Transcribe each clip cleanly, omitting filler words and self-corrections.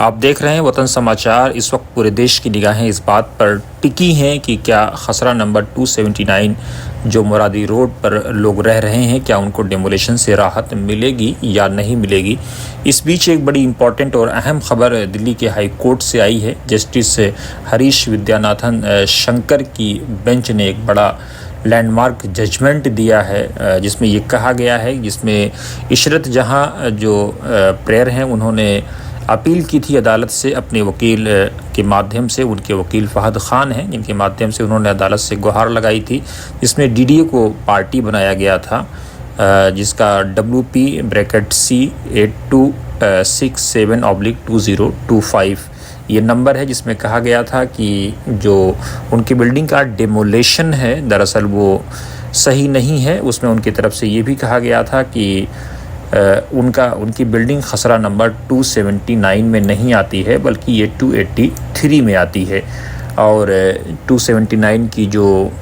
आप देख रहे हैं वतन समाचार। इस वक्त पूरे देश की निगाहें इस बात पर टिकी हैं कि क्या खसरा नंबर 279 जो मुरादी रोड पर लोग रह रहे हैं, क्या उनको डेमोलेशन से राहत मिलेगी या नहीं मिलेगी। इस बीच एक बड़ी इम्पॉर्टेंट और अहम खबर दिल्ली के हाई कोर्ट से आई है। जस्टिस हरीश विद्यानाथन शंकर की बेंच ने एक बड़ा लैंडमार्क जजमेंट दिया है, जिसमें ये कहा गया है, जिसमें इशरत जहां जो प्रेयर हैं उन्होंने अपील की थी अदालत से अपने वकील के माध्यम से। उनके वकील फ़हद ख़ान हैं, जिनके माध्यम से उन्होंने अदालत से गुहार लगाई थी, जिसमें डीडीए को पार्टी बनाया गया था, जिसका WP-C 8267/2025 ये नंबर है, जिसमें कहा गया था कि जो उनकी बिल्डिंग का डेमोलेशन है दरअसल वो सही नहीं है। उसमें उनकी तरफ से ये भी कहा गया था कि उनकी बिल्डिंग खसरा नंबर 279 में नहीं आती है, बल्कि ये 283 में आती है। और 279 की जो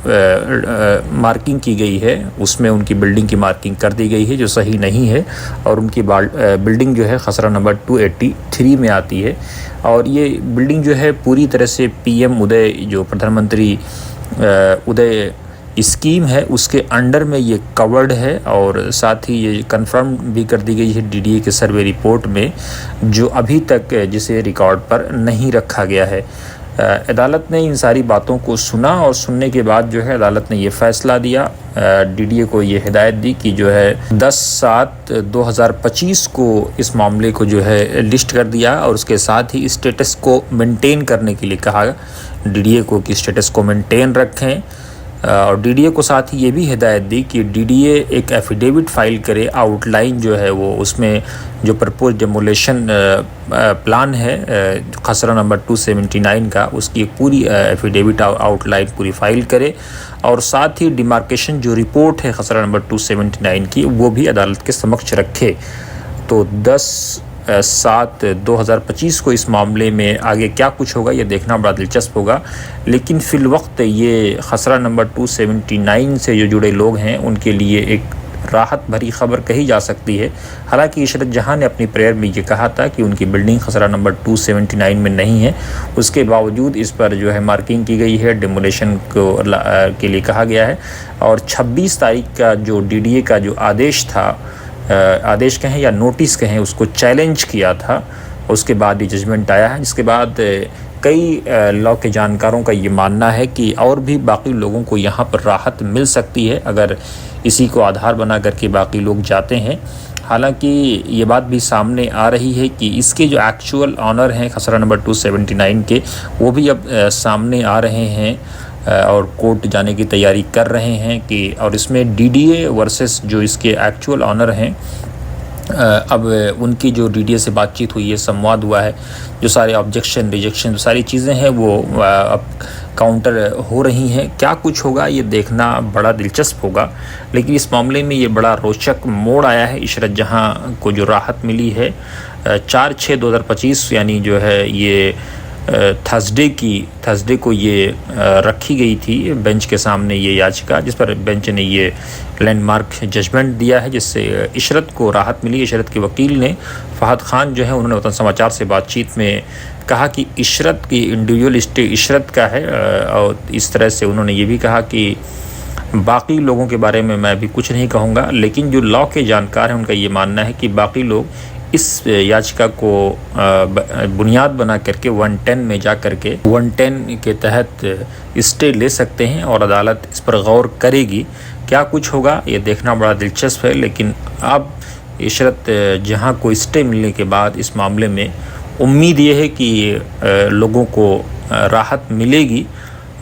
मार्किंग की गई है उसमें उनकी बिल्डिंग की मार्किंग कर दी गई है, जो सही नहीं है। और उनकी बिल्डिंग जो है खसरा नंबर 283 में आती है। और ये बिल्डिंग जो है पूरी तरह से PM उदय, जो प्रधानमंत्री उदय स्कीम है, उसके अंडर में ये कवर्ड है। और साथ ही ये कंफर्म भी कर दी गई है DDA के सर्वे रिपोर्ट में, जो अभी तक जिसे रिकॉर्ड पर नहीं रखा गया है। अदालत ने इन सारी बातों को सुना और सुनने के बाद जो है अदालत ने ये फ़ैसला दिया, DDA को ये हिदायत दी कि जो है 10/7/2025 को इस मामले को जो है लिस्ट कर दिया, और उसके साथ ही स्टेटस को मेंटेन करने के लिए कहा DDA को कि स्टेटस को मेंटेन रखें। और DDA को साथ ही ये भी हिदायत दी कि DDA एक एफिडेविट फ़ाइल करे, आउटलाइन जो है वो उसमें जो प्रपोज डेमोलेशन प्लान है खसरा नंबर 279 का, उसकी एक पूरी एफिडेविट आउटलाइन पूरी फ़ाइल करे। और साथ ही डिमार्केशन जो रिपोर्ट है खसरा नंबर 279 की, वो भी अदालत के समक्ष रखे। तो 10/7/2025 को इस मामले में आगे क्या कुछ होगा ये देखना बड़ा दिलचस्प होगा। लेकिन फ़िल वक्त ये खसरा नंबर 279 से जो जुड़े लोग हैं उनके लिए एक राहत भरी खबर कही जा सकती है। हालांकि इशरत जहां ने अपनी प्रेयर में ये कहा था कि उनकी बिल्डिंग खसरा नंबर 279 में नहीं है, उसके बावजूद इस पर जो है मार्किंग की गई है, डेमोलेशन के लिए कहा गया है। और 26 तारीख का जो DDA का जो आदेश था, आदेश कहें या नोटिस कहें, उसको चैलेंज किया था। उसके बाद ये जजमेंट आया है, जिसके बाद कई लॉ के जानकारों का ये मानना है कि और भी बाकी लोगों को यहाँ पर राहत मिल सकती है अगर इसी को आधार बना करके बाकी लोग जाते हैं। हालांकि ये बात भी सामने आ रही है कि इसके जो एक्चुअल ऑनर हैं खसरा नंबर 279 के, वो भी अब सामने आ रहे हैं और कोर्ट जाने की तैयारी कर रहे हैं कि, और इसमें DDA वर्सेस जो इसके एक्चुअल ऑनर हैं, अब उनकी जो DDA से बातचीत हुई है, संवाद हुआ है, जो सारे ऑब्जेक्शन रिजेक्शन जो सारी चीज़ें हैं वो अब काउंटर हो रही हैं। क्या कुछ होगा ये देखना बड़ा दिलचस्प होगा। लेकिन इस मामले में ये बड़ा रोचक मोड़ आया है। इशरत जहां को जो राहत मिली है 4/6/2025 यानी जो है ये थर्सडे को ये रखी गई थी बेंच के सामने ये याचिका, जिस पर बेंच ने ये लैंडमार्क जजमेंट दिया है, जिससे इशरत को राहत मिली। इशरत के वकील ने फ़हद ख़ान जो है उन्होंने वतन समाचार से बातचीत में कहा कि इशरत की इंडिविजुअल स्टे इशरत का है। और इस तरह से उन्होंने ये भी कहा कि बाकी लोगों के बारे में मैं अभी कुछ नहीं कहूँगा, लेकिन जो लॉ के जानकार हैं उनका ये मानना है कि बाकी लोग इस याचिका को बुनियाद बना करके 110 में जा करके 110 के तहत स्टे ले सकते हैं और अदालत इस पर गौर करेगी। क्या कुछ होगा ये देखना बड़ा दिलचस्प है। लेकिन अब इशरत जहां को स्टे मिलने के बाद इस मामले में उम्मीद ये है कि लोगों को राहत मिलेगी।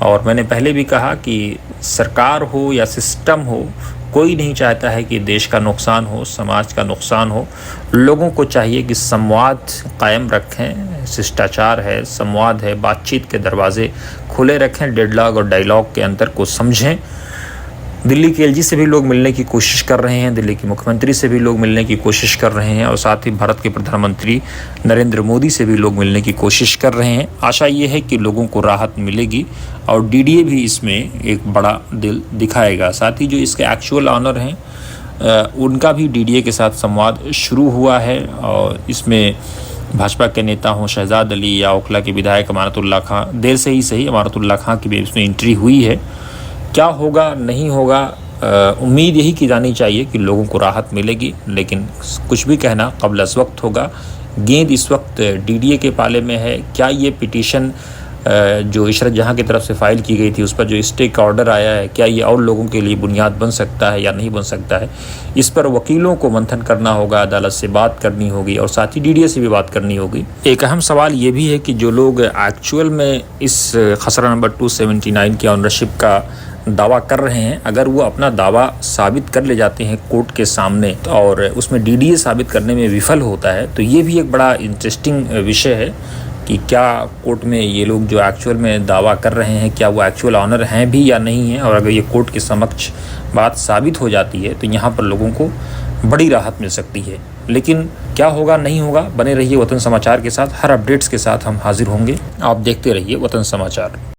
और मैंने पहले भी कहा कि सरकार हो या सिस्टम हो, कोई नहीं चाहता है कि देश का नुकसान हो, समाज का नुकसान हो। लोगों को चाहिए कि संवाद कायम रखें, शिष्टाचार है, संवाद है, बातचीत के दरवाजे खुले रखें, डेडलॉग और डायलॉग के अंतर को समझें। दिल्ली के LG से भी लोग मिलने की कोशिश कर रहे हैं, दिल्ली के मुख्यमंत्री से भी लोग मिलने की कोशिश कर रहे हैं, और साथ ही भारत के प्रधानमंत्री नरेंद्र मोदी से भी लोग मिलने की कोशिश कर रहे हैं। आशा ये है कि लोगों को राहत मिलेगी और DDA भी इसमें एक बड़ा दिल दिखाएगा। साथ ही जो इसके एक्चुअल ऑनर हैं उनका भी DDA के साथ संवाद शुरू हुआ है, और इसमें भाजपा के नेता हों शहजाद अली या ओखला के विधायक अमानतुल्लाह खां, देर से ही सही अमानतुल्लाह खां की भी इसमें एंट्री हुई है। क्या होगा नहीं होगा, उम्मीद यही की जानी चाहिए कि लोगों को राहत मिलेगी, लेकिन कुछ भी कहना क़ब्ल अज़ वक्त होगा। गेंद इस वक्त डीडीए के पाले में है। क्या ये पिटीशन जो इशरत जहां की तरफ से फ़ाइल की गई थी उस पर जो स्टे का ऑर्डर आया है, क्या ये और लोगों के लिए बुनियाद बन सकता है या नहीं बन सकता है, इस पर वकीलों को मंथन करना होगा, अदालत से बात करनी होगी और साथ ही डीडीए से भी बात करनी होगी। एक अहम सवाल ये भी है कि जो लोग एक्चुअल में इस खसरा नंबर 279 की ऑनरशिप का दावा कर रहे हैं, अगर वो अपना दावा साबित कर ले जाते हैं कोर्ट के सामने और उसमें डीडीए साबित करने में विफल होता है, तो ये भी एक बड़ा इंटरेस्टिंग विषय है कि क्या कोर्ट में ये लोग जो एक्चुअल में दावा कर रहे हैं क्या वो एक्चुअल ऑनर हैं भी या नहीं हैं, और अगर ये कोर्ट के समक्ष बात साबित हो जाती है तो यहाँ पर लोगों को बड़ी राहत मिल सकती है। लेकिन क्या होगा नहीं होगा, बने रहिए वतन समाचार के साथ। हर अपडेट्स के साथ हम हाजिर होंगे। आप देखते रहिए वतन समाचार।